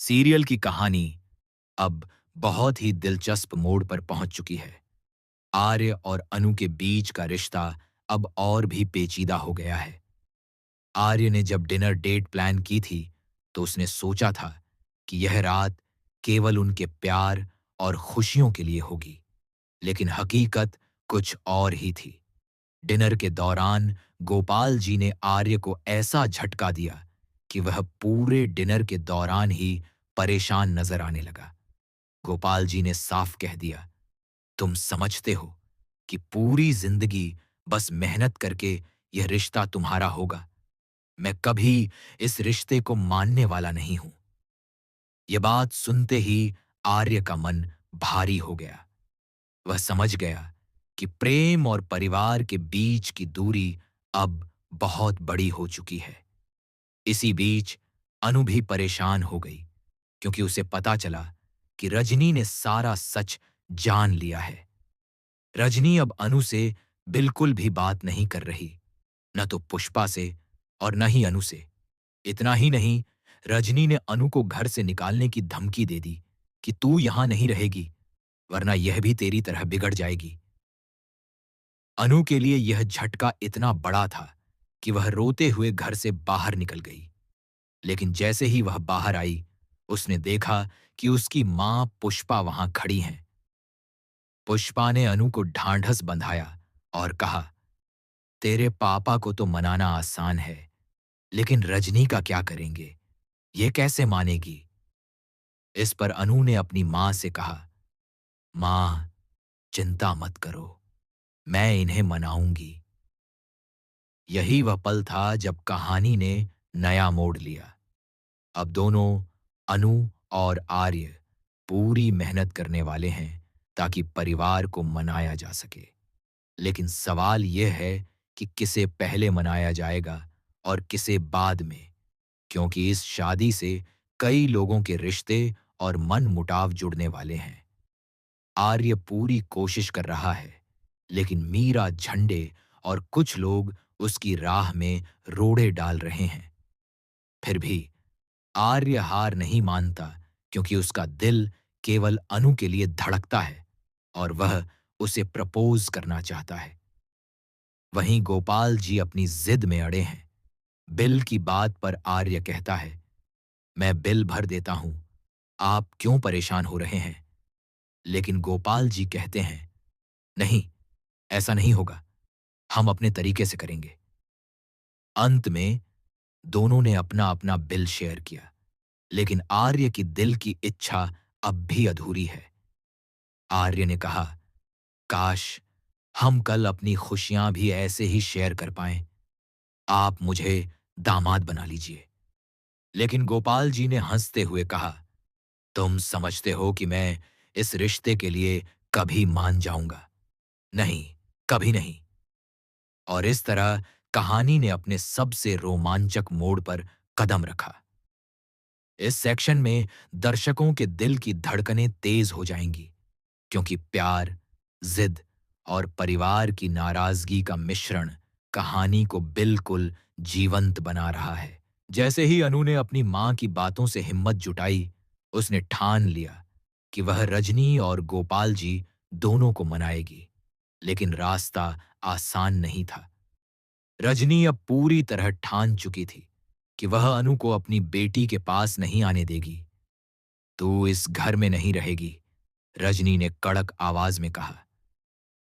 Serial की कहानी अब बहुत ही दिलचस्प मोड़ पर पहुंच चुकी है। आर्य और अनु के बीच का रिश्ता अब और भी पेचीदा हो गया है। आर्य ने जब डिनर डेट प्लान की थी, तो उसने सोचा था कि यह रात केवल उनके प्यार और खुशियों के लिए होगी, लेकिन हकीकत कुछ और ही थी। डिनर के दौरान गोपाल जी ने आर्य को ऐसा झटका दिया कि वह पूरे डिनर के दौरान ही परेशान नजर आने लगा। गोपाल जी ने साफ कह दिया, तुम समझते हो कि पूरी जिंदगी बस मेहनत करके यह रिश्ता तुम्हारा होगा। मैं कभी इस रिश्ते को मानने वाला नहीं हूं। यह बात सुनते ही आर्य का मन भारी हो गया। वह समझ गया कि प्रेम और परिवार के बीच की दूरी अब बहुत बड़ी हो चुकी है। इसी बीच अनु भी परेशान हो गई, क्योंकि उसे पता चला कि रजनी ने सारा सच जान लिया है। रजनी अब अनु से बिल्कुल भी बात नहीं कर रही, न तो पुष्पा से और न ही अनु से। इतना ही नहीं, रजनी ने अनु को घर से निकालने की धमकी दे दी कि तू यहां नहीं रहेगी, वरना यह भी तेरी तरह बिगड़ जाएगी। अनु के लिए यह झटका इतना बड़ा था कि वह रोते हुए घर से बाहर निकल गई। लेकिन जैसे ही वह बाहर आई, उसने देखा कि उसकी मां पुष्पा वहां खड़ी हैं। पुष्पा ने अनु को ढांढस बंधाया और कहा, तेरे पापा को तो मनाना आसान है, लेकिन रजनी का क्या करेंगे? ये कैसे मानेगी? इस पर अनु ने अपनी मां से कहा, मां, चिंता मत करो, मैं इन्हें मनाऊंगी। यही वह पल था जब कहानी ने नया मोड़ लिया। अब दोनों, अनु और आर्य, पूरी मेहनत करने वाले हैं ताकि परिवार को मनाया जा सके। लेकिन सवाल यह है कि किसे पहले मनाया जाएगा और किसे बाद में, क्योंकि इस शादी से कई लोगों के रिश्ते और मन मुटाव जुड़ने वाले हैं। आर्य पूरी कोशिश कर रहा है, लेकिन मीरा, झंडे और कुछ लोग उसकी राह में रोड़े डाल रहे हैं। फिर भी आर्य हार नहीं मानता, क्योंकि उसका दिल केवल अनु के लिए धड़कता है और वह उसे प्रपोज करना चाहता है। वहीं गोपाल जी अपनी जिद में अड़े हैं। बिल की बात पर आर्य कहता है, मैं बिल भर देता हूं, आप क्यों परेशान हो रहे हैं? लेकिन गोपाल जी कहते हैं, नहीं, ऐसा नहीं होगा, हम अपने तरीके से करेंगे। अंत में दोनों ने अपना अपना बिल शेयर किया, लेकिन आर्य की दिल की इच्छा अब भी अधूरी है। आर्य ने कहा, काश हम कल अपनी खुशियां भी ऐसे ही शेयर कर पाएं। आप मुझे दामाद बना लीजिए। लेकिन गोपाल जी ने हंसते हुए कहा, तुम समझते हो कि मैं इस रिश्ते के लिए कभी मान जाऊंगा? नहीं, कभी नहीं। और इस तरह कहानी ने अपने सबसे रोमांचक मोड़ पर कदम रखा। इस सेक्शन में दर्शकों के दिल की धड़कनें तेज हो जाएंगी, क्योंकि प्यार, जिद और परिवार की नाराजगी का मिश्रण कहानी को बिल्कुल जीवंत बना रहा है। जैसे ही अनु ने अपनी मां की बातों से हिम्मत जुटाई, उसने ठान लिया कि वह रजनी और गोपाल जी दोनों को मनाएगी। लेकिन रास्ता आसान नहीं था। रजनी अब पूरी तरह ठान चुकी थी कि वह अनु को अपनी बेटी के पास नहीं आने देगी। तू इस घर में नहीं रहेगी, रजनी ने कड़क आवाज में कहा।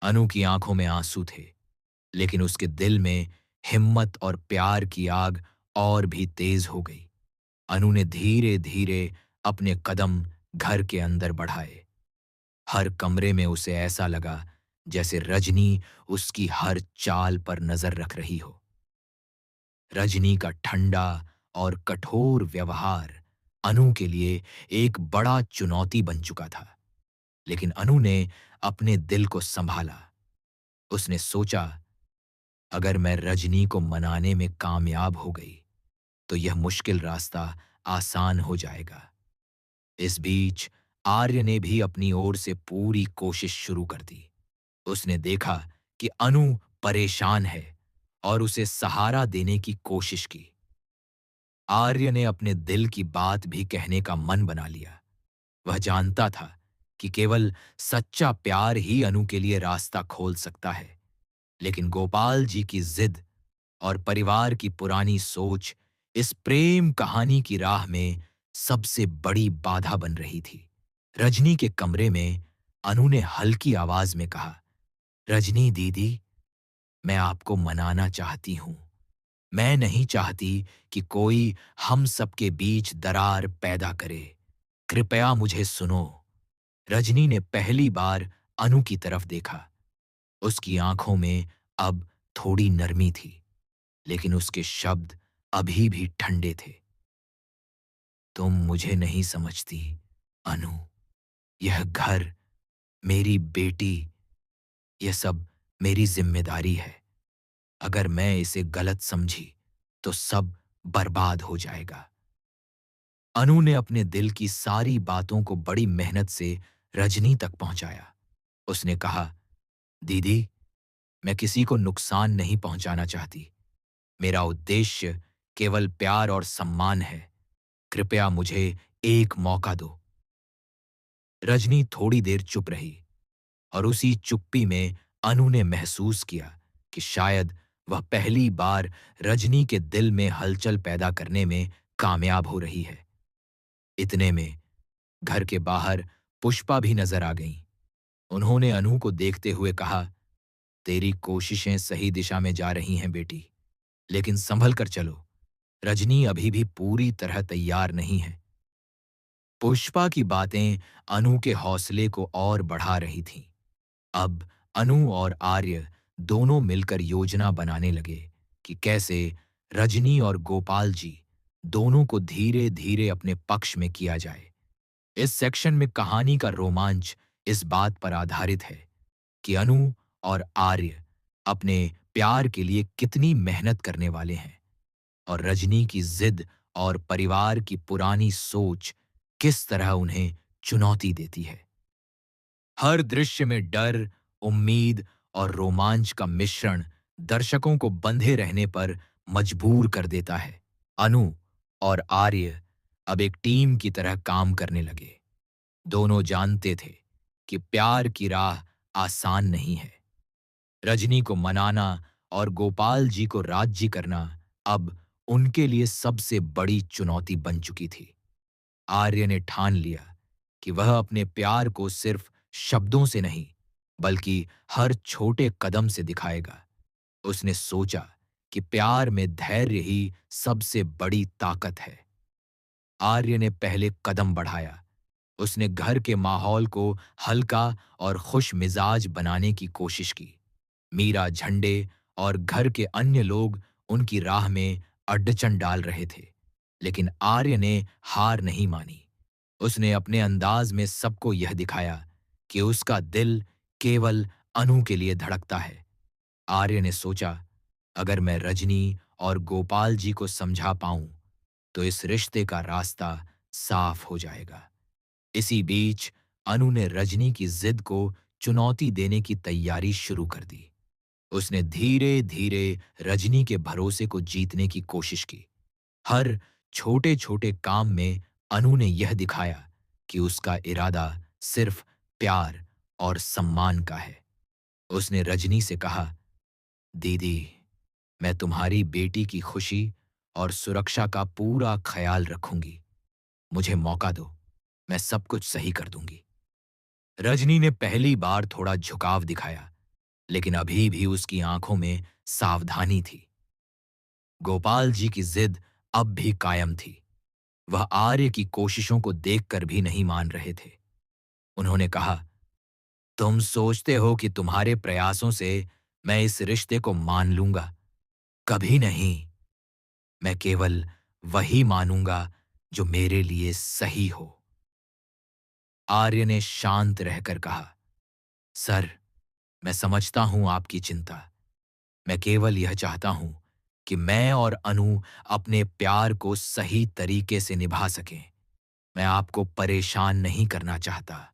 अनु की आंखों में आंसू थे, लेकिन उसके दिल में हिम्मत और प्यार की आग और भी तेज हो गई। अनु ने धीरे धीरे अपने कदम घर के अंदर बढ़ाए। हर कमरे में उसे ऐसा लगा जैसे रजनी उसकी हर चाल पर नजर रख रही हो। रजनी का ठंडा और कठोर व्यवहार अनु के लिए एक बड़ा चुनौती बन चुका था। लेकिन अनु ने अपने दिल को संभाला। उसने सोचा, अगर मैं रजनी को मनाने में कामयाब हो गई, तो यह मुश्किल रास्ता आसान हो जाएगा। इस बीच आर्य ने भी अपनी ओर से पूरी कोशिश शुरू कर दी। उसने देखा कि अनु परेशान है और उसे सहारा देने की कोशिश की। आर्य ने अपने दिल की बात भी कहने का मन बना लिया। वह जानता था कि केवल सच्चा प्यार ही अनु के लिए रास्ता खोल सकता है। लेकिन गोपाल जी की जिद और परिवार की पुरानी सोच इस प्रेम कहानी की राह में सबसे बड़ी बाधा बन रही थी। रजनी के कमरे में अनु ने हल्की आवाज में कहा, रजनी दीदी, मैं आपको मनाना चाहती हूं। मैं नहीं चाहती कि कोई हम सबके बीच दरार पैदा करे। कृपया मुझे सुनो। रजनी ने पहली बार अनु की तरफ देखा। उसकी आंखों में अब थोड़ी नरमी थी, लेकिन उसके शब्द अभी भी ठंडे थे। तुम मुझे नहीं समझती, अनु। यह घर, मेरी बेटी, यह सब मेरी जिम्मेदारी है। अगर मैं इसे गलत समझी, तो सब बर्बाद हो जाएगा। अनु ने अपने दिल की सारी बातों को बड़ी मेहनत से रजनी तक पहुंचाया। उसने कहा, दीदी, मैं किसी को नुकसान नहीं पहुंचाना चाहती। मेरा उद्देश्य केवल प्यार और सम्मान है। कृपया मुझे एक मौका दो। रजनी थोड़ी देर चुप रही और उसी चुप्पी में अनु ने महसूस किया कि शायद वह पहली बार रजनी के दिल में हलचल पैदा करने में कामयाब हो रही है। इतने में घर के बाहर पुष्पा भी नजर आ गईं। उन्होंने अनु को देखते हुए कहा, तेरी कोशिशें सही दिशा में जा रही हैं बेटी, लेकिन संभल कर चलो। रजनी अभी भी पूरी तरह तैयार नहीं है। पुष्पा की बातें अनु के हौसले को और बढ़ा रही थीं। अब अनु और आर्य दोनों मिलकर योजना बनाने लगे कि कैसे रजनी और गोपाल जी दोनों को धीरे धीरे अपने पक्ष में किया जाए। इस सेक्शन में कहानी का रोमांच इस बात पर आधारित है कि अनु और आर्य अपने प्यार के लिए कितनी मेहनत करने वाले हैं और रजनी की जिद और परिवार की पुरानी सोच किस तरह उन्हें चुनौती देती है। हर दृश्य में डर, उम्मीद और रोमांच का मिश्रण दर्शकों को बंधे रहने पर मजबूर कर देता है। अनु और आर्य अब एक टीम की तरह काम करने लगे। दोनों जानते थे कि प्यार की राह आसान नहीं है। रजनी को मनाना और गोपाल जी को राज्य करना अब उनके लिए सबसे बड़ी चुनौती बन चुकी थी। आर्य ने ठान लिया कि वह अपने प्यार को सिर्फ शब्दों से नहीं, बल्कि हर छोटे कदम से दिखाएगा। उसने सोचा कि प्यार में धैर्य ही सबसे बड़ी ताकत है। आर्य ने पहले कदम बढ़ाया। उसने घर के माहौल को हल्का और खुश मिजाज बनाने की कोशिश की। मीरा, झंडे और घर के अन्य लोग उनकी राह में अड़चन डाल रहे थे, लेकिन आर्य ने हार नहीं मानी। उसने अपने अंदाज में सबको यह दिखाया कि उसका दिल केवल अनु के लिए धड़कता है। आर्य ने सोचा, अगर मैं रजनी और गोपाल जी को समझा पाऊं, तो इस रिश्ते का रास्ता साफ हो जाएगा। इसी बीच अनु ने रजनी की जिद को चुनौती देने की तैयारी शुरू कर दी। उसने धीरे धीरे रजनी के भरोसे को जीतने की कोशिश की। हर छोटे छोटे काम में अनु ने यह दिखाया कि उसका इरादा सिर्फ प्यार और सम्मान का है। उसने रजनी से कहा, दीदी, मैं तुम्हारी बेटी की खुशी और सुरक्षा का पूरा ख्याल रखूंगी। मुझे मौका दो, मैं सब कुछ सही कर दूंगी। रजनी ने पहली बार थोड़ा झुकाव दिखाया, लेकिन अभी भी उसकी आंखों में सावधानी थी। गोपाल जी की जिद अब भी कायम थी। वह आर्य की कोशिशों को देखकर भी नहीं मान रहे थे। उन्होंने कहा, तुम सोचते हो कि तुम्हारे प्रयासों से मैं इस रिश्ते को मान लूंगा? कभी नहीं। मैं केवल वही मानूंगा जो मेरे लिए सही हो। आर्य ने शांत रहकर कहा, सर, मैं समझता हूं आपकी चिंता। मैं केवल यह चाहता हूं कि मैं और अनु अपने प्यार को सही तरीके से निभा सकें। मैं आपको परेशान नहीं करना चाहता।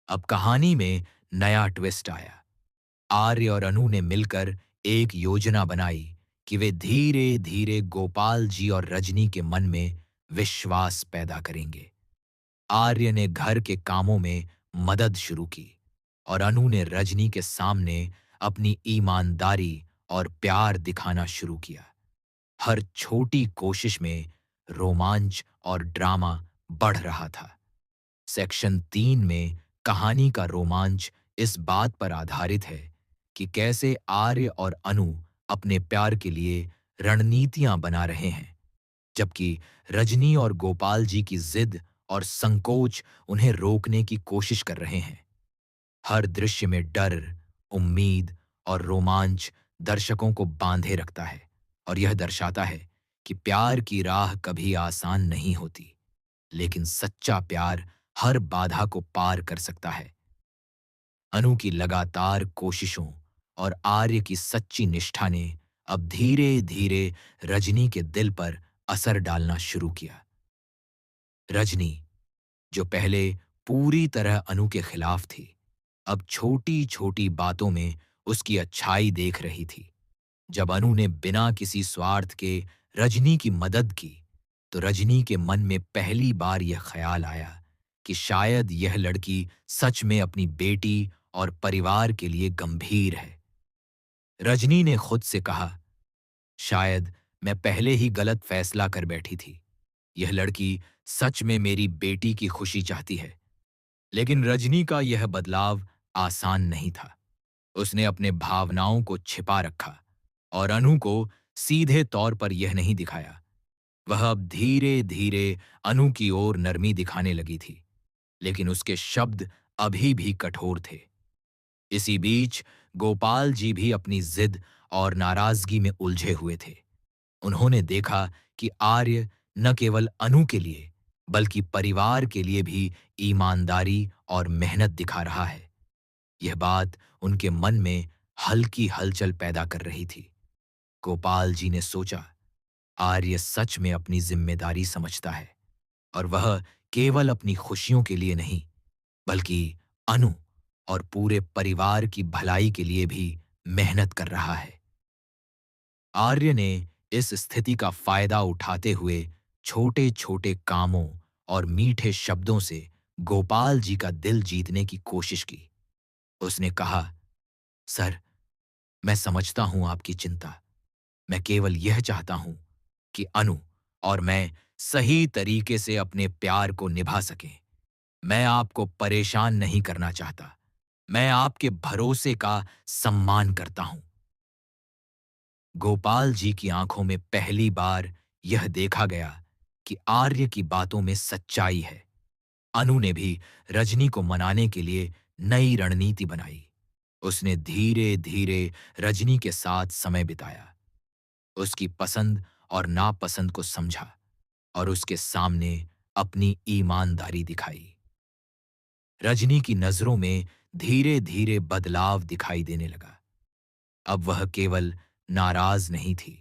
अब कहानी में नया ट्विस्ट आया। आर्य और अनु ने मिलकर एक योजना बनाई कि वे धीरे धीरे गोपाल जी और रजनी के मन में विश्वास पैदा करेंगे। आर्य ने घर के कामों में मदद शुरू की और अनु ने रजनी के सामने अपनी ईमानदारी और प्यार दिखाना शुरू किया। हर छोटी कोशिश में रोमांच और ड्रामा बढ़ रहा था। सेक्शन 3 में कहानी का रोमांच इस बात पर आधारित है कि कैसे आर्य और अनु अपने प्यार के लिए रणनीतियां बना रहे हैं, जबकि रजनी और गोपाल जी की जिद और संकोच उन्हें रोकने की कोशिश कर रहे हैं। हर दृश्य में डर, उम्मीद और रोमांच दर्शकों को बांधे रखता है और यह दर्शाता है कि प्यार की राह कभी आसान नहीं होती, लेकिन सच्चा प्यार हर बाधा को पार कर सकता है। अनु की लगातार कोशिशों और आर्य की सच्ची निष्ठा ने अब धीरे धीरे रजनी के दिल पर असर डालना शुरू किया। रजनी, जो पहले पूरी तरह अनु के खिलाफ थी, अब छोटी छोटी बातों में उसकी अच्छाई देख रही थी। जब अनु ने बिना किसी स्वार्थ के रजनी की मदद की, तो रजनी के मन में पहली बार यह ख्याल आया कि शायद यह लड़की सच में अपनी बेटी और परिवार के लिए गंभीर है। रजनी ने खुद से कहा, शायद मैं पहले ही गलत फैसला कर बैठी थी। यह लड़की सच में मेरी बेटी की खुशी चाहती है। लेकिन रजनी का यह बदलाव आसान नहीं था। उसने अपने भावनाओं को छिपा रखा और अनु को सीधे तौर पर यह नहीं दिखाया। वह अब धीरे धीरे अनु की ओर नरमी दिखाने लगी थी, लेकिन उसके शब्द अभी भी कठोर थे। इसी बीच गोपाल जी भी अपनी जिद और नाराजगी में उलझे हुए थे। उन्होंने देखा कि आर्य न केवल अनु के लिए बल्कि परिवार के लिए भी ईमानदारी और मेहनत दिखा रहा है। यह बात उनके मन में हल्की हलचल पैदा कर रही थी। गोपाल जी ने सोचा, आर्य सच में अपनी जिम्मेदारी समझता है और वह केवल अपनी खुशियों के लिए नहीं, बल्कि अनु और पूरे परिवार की भलाई के लिए भी मेहनत कर रहा है। आर्य ने इस स्थिति का फायदा उठाते हुए छोटे छोटे कामों और मीठे शब्दों से गोपाल जी का दिल जीतने की कोशिश की। उसने कहा, सर, मैं समझता हूं आपकी चिंता। मैं केवल यह चाहता हूं कि अनु और मैं सही तरीके से अपने प्यार को निभा सकें। मैं आपको परेशान नहीं करना चाहता। मैं आपके भरोसे का सम्मान करता हूं। गोपाल जी की आंखों में पहली बार यह देखा गया कि आर्य की बातों में सच्चाई है। अनु ने भी रजनी को मनाने के लिए नई रणनीति बनाई। उसने धीरे धीरे रजनी के साथ समय बिताया, उसकी पसंद और नापसंद को समझा और उसके सामने अपनी ईमानदारी दिखाई। रजनी की नजरों में धीरे धीरे बदलाव दिखाई देने लगा। अब वह केवल नाराज नहीं थी,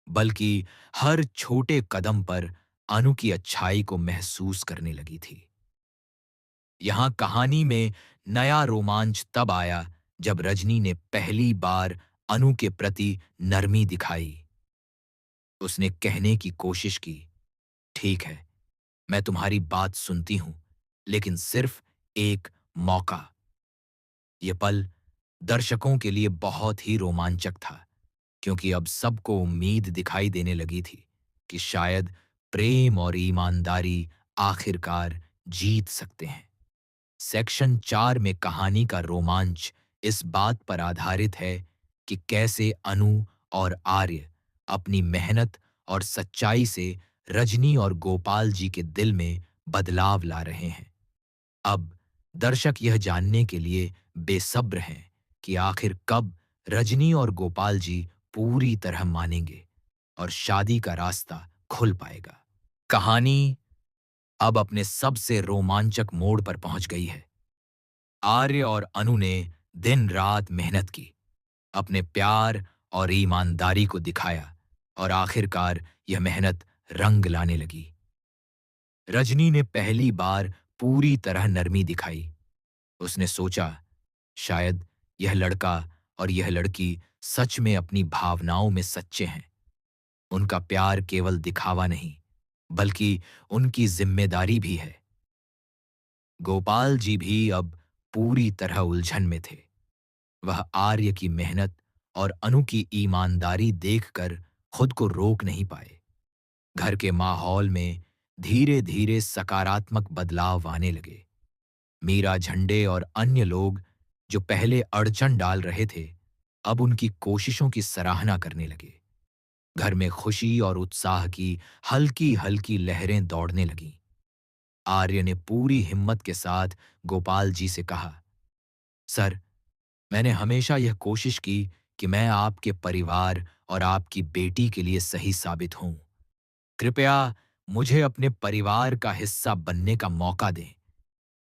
बल्कि हर छोटे कदम पर अनु की अच्छाई को महसूस करने लगी थी। यहां कहानी में नया रोमांच तब आया जब रजनी ने पहली बार अनु के प्रति नरमी दिखाई। उसने कहने की कोशिश की, ठीक है, मैं तुम्हारी बात सुनती हूं, लेकिन सिर्फ एक मौका। यह पल दर्शकों के लिए बहुत ही रोमांचक था, क्योंकि अब सबको उम्मीद दिखाई देने लगी थी कि शायद प्रेम और ईमानदारी आखिरकार जीत सकते हैं। सेक्शन 4 में कहानी का रोमांच इस बात पर आधारित है कि कैसे अनु और आर्य अपनी मेहनत और सच्चाई से रजनी और गोपाल जी के दिल में बदलाव ला रहे हैं। अब दर्शक यह जानने के लिए बेसब्र हैं कि आखिर कब रजनी और गोपाल जी पूरी तरह मानेंगे और शादी का रास्ता खुल पाएगा। कहानी अब अपने सबसे रोमांचक मोड़ पर पहुंच गई है। आर्य और अनु ने दिन रात मेहनत की, अपने प्यार और ईमानदारी को दिखाया और आखिरकार यह मेहनत रंग लाने लगी। रजनी ने पहली बार पूरी तरह नरमी दिखाई। उसने सोचा, शायद यह लड़का और यह लड़की सच में अपनी भावनाओं में सच्चे हैं। उनका प्यार केवल दिखावा नहीं, बल्कि उनकी जिम्मेदारी भी है। गोपाल जी भी अब पूरी तरह उलझन में थे। वह आर्य की मेहनत और अनु की ईमानदारी देखकर खुद को रोक नहीं पाए। घर के माहौल में धीरे धीरे सकारात्मक बदलाव आने लगे। मीरा झंडे और अन्य लोग जो पहले अड़चन डाल रहे थे, अब उनकी कोशिशों की सराहना करने लगे। घर में खुशी और उत्साह की हल्की हल्की लहरें दौड़ने लगीं। आर्य ने पूरी हिम्मत के साथ गोपाल जी से कहा, सर, मैंने हमेशा यह कोशिश की कि मैं आपके परिवार और आपकी बेटी के लिए सही साबित हूं। कृपया मुझे अपने परिवार का हिस्सा बनने का मौका दें।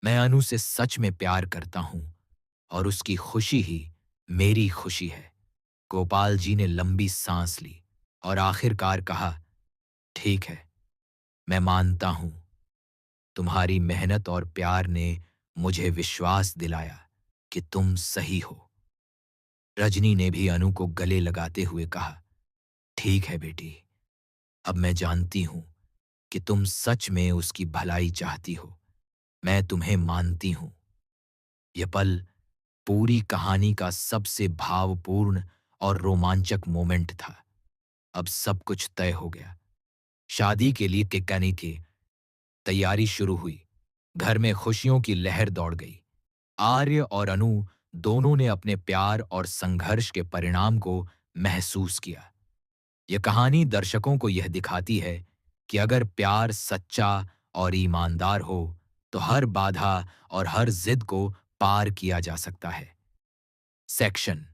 मैं अनु से सच में प्यार करता हूं और उसकी खुशी ही मेरी खुशी है। गोपाल जी ने लंबी सांस ली और आखिरकार कहा, ठीक है, मैं मानता हूं। तुम्हारी मेहनत और प्यार ने मुझे विश्वास दिलाया कि तुम सही हो। रजनी ने भी अनु को गले लगाते हुए कहा, ठीक है बेटी, अब मैं जानती हूं कि तुम सच में उसकी भलाई चाहती हो। मैं तुम्हें मानती हूं। यह पल पूरी कहानी का सबसे भावपूर्ण और रोमांचक मोमेंट था। अब सब कुछ तय हो गया। शादी के लिए टिकाने की तैयारी शुरू हुई। घर में खुशियों की लहर दौड़ गई। आर्य और अनु दोनों ने अपने प्यार और संघर्ष के परिणाम को महसूस किया। यह कहानी दर्शकों को यह दिखाती है कि अगर प्यार सच्चा और ईमानदार हो, तो हर बाधा और हर जिद को पार किया जा सकता है। सेक्शन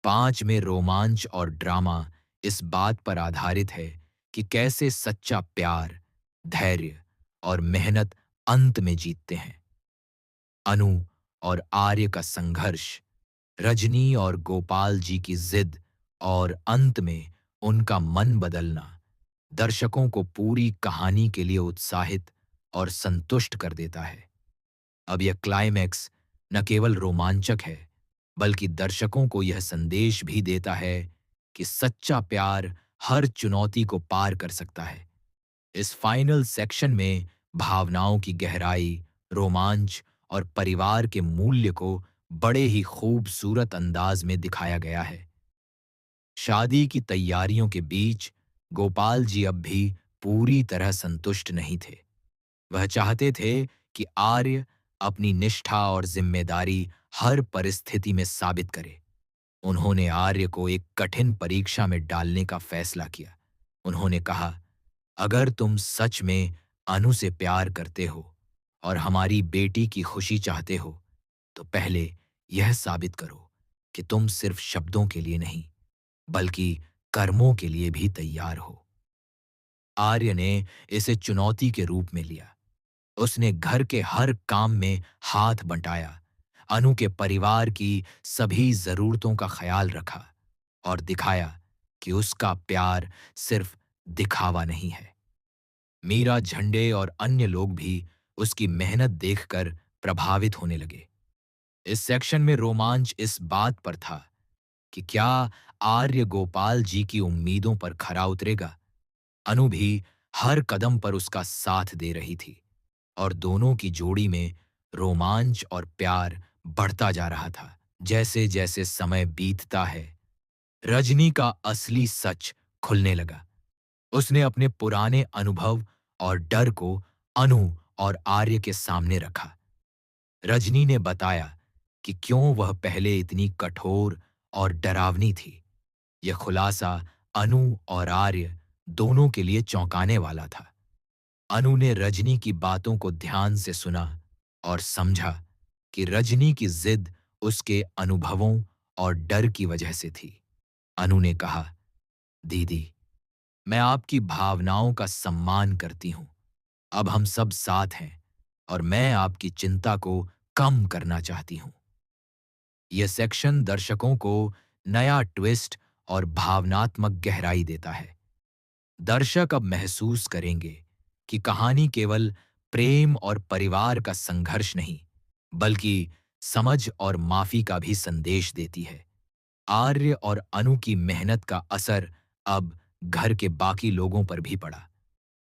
5 में रोमांच और ड्रामा इस बात पर आधारित है कि कैसे सच्चा प्यार, धैर्य और मेहनत अंत में जीतते हैं। अनु और आर्य का संघर्ष, रजनी और गोपाल जी की जिद और अंत में उनका मन बदलना दर्शकों को पूरी कहानी के लिए उत्साहित और संतुष्ट कर देता है। अब यह क्लाइमैक्स न केवल रोमांचक है, बल्कि दर्शकों को यह संदेश भी देता है कि सच्चा प्यार हर चुनौती को पार कर सकता है। इस फाइनल सेक्शन में भावनाओं की गहराई, रोमांच और परिवार के मूल्य को बड़े ही खूबसूरत अंदाज में दिखाया गया है। शादी की तैयारियों के बीच गोपाल जी अब भी पूरी तरह संतुष्ट नहीं थे। वह चाहते थे कि आर्य अपनी निष्ठा और जिम्मेदारी हर परिस्थिति में साबित करे। उन्होंने आर्य को एक कठिन परीक्षा में डालने का फैसला किया। उन्होंने कहा, अगर तुम सच में अनु से प्यार करते हो और हमारी बेटी की खुशी चाहते हो, तो पहले यह साबित करो कि तुम सिर्फ शब्दों के लिए नहीं, बल्कि कर्मों के लिए भी तैयार हो। आर्य ने इसे चुनौती के रूप में लिया। उसने घर के हर काम में हाथ बंटाया, अनु के परिवार की सभी जरूरतों का ख्याल रखा और दिखाया कि उसका प्यार सिर्फ दिखावा नहीं है। मीरा झंडे और अन्य लोग भी उसकी मेहनत देखकर प्रभावित होने लगे। इस सेक्शन में रोमांच इस बात पर था कि क्या आर्य गोपाल जी की उम्मीदों पर खरा उतरेगा। अनु भी हर कदम पर उसका साथ दे रही थी और दोनों की जोड़ी में रोमांच और प्यार बढ़ता जा रहा था। जैसे जैसे समय बीतता है, रजनी का असली सच खुलने लगा। उसने अपने पुराने अनुभव और डर को अनु और आर्य के सामने रखा। रजनी ने बताया कि क्यों वह पहले इतनी कठोर और डरावनी थी। यह खुलासा अनु और आर्य दोनों के लिए चौंकाने वाला था। अनु ने रजनी की बातों को ध्यान से सुना और समझा कि रजनी की जिद उसके अनुभवों और डर की वजह से थी। अनु ने कहा, दीदी, मैं आपकी भावनाओं का सम्मान करती हूं। अब हम सब साथ हैं और मैं आपकी चिंता को कम करना चाहती हूं। यह सेक्शन दर्शकों को नया ट्विस्ट और भावनात्मक गहराई देता है। दर्शक अब महसूस करेंगे कि कहानी केवल प्रेम और परिवार का संघर्ष नहीं, बल्कि समझ और माफी का भी संदेश देती है। आर्य और अनु की मेहनत का असर अब घर के बाकी लोगों पर भी पड़ा।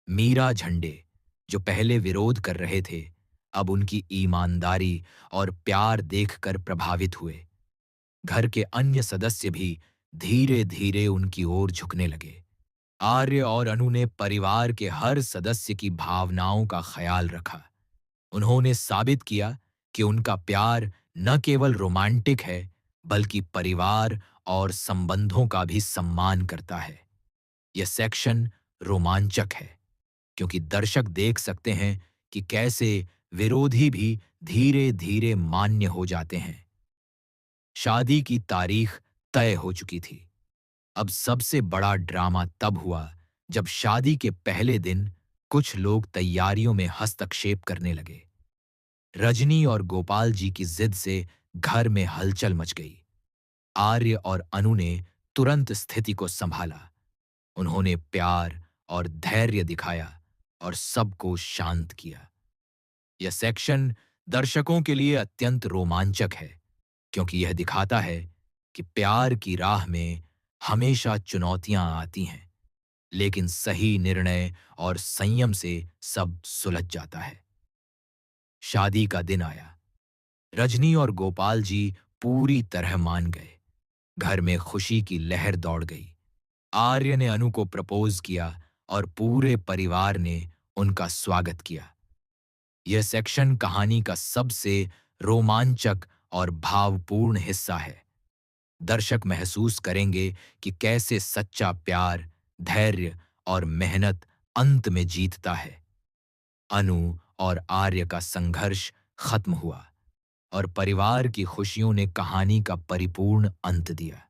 मीरा झंडे, जो पहले विरोध कर रहे थे, अब उनकी ईमानदारी और प्यार देखकर प्रभावित हुए। घर के अन्य सदस्य भी धीरे-धीरे उनकी ओर झुकने लगे। आर्य और अनु ने परिवार के हर सदस्य की भावनाओं का ख्याल रखा। उन्होंने साबित किया कि उनका प्यार न केवल रोमांटिक है, बल्कि परिवार और संबंधों का भी सम्मान करता है। यह सेक्शन रोमांचक है, क्योंकि दर्शक देख सकते हैं कि कैसे विरोधी भी धीरे-धीरे मान्य हो जाते हैं। शादी की तारीख तय हो चुकी थी। अब सबसे बड़ा ड्रामा तब हुआ जब शादी के पहले दिन कुछ लोग तैयारियों में हस्तक्षेप करने लगे। रजनी और गोपाल जी की जिद से घर में हलचल मच गई। आर्य और अनु ने तुरंत स्थिति को संभाला। उन्होंने प्यार और धैर्य दिखाया और सबको शांत किया। यह सेक्शन दर्शकों के लिए अत्यंत रोमांचक है, क्योंकि यह दिखाता है कि प्यार की राह में हमेशा चुनौतियां आती हैं, लेकिन सही निर्णय और संयम से सब सुलझ जाता है। शादी का दिन आया। रजनी और गोपाल जी पूरी तरह मान गए। घर में खुशी की लहर दौड़ गई। आर्य ने अनु को प्रपोज किया और पूरे परिवार ने उनका स्वागत किया। यह सेक्शन कहानी का सबसे रोमांचक और भावपूर्ण हिस्सा है। दर्शक महसूस करेंगे कि कैसे सच्चा प्यार, धैर्य और मेहनत अंत में जीतता है। अनु और आर्य का संघर्ष खत्म हुआ और परिवार की खुशियों ने कहानी का परिपूर्ण अंत दिया।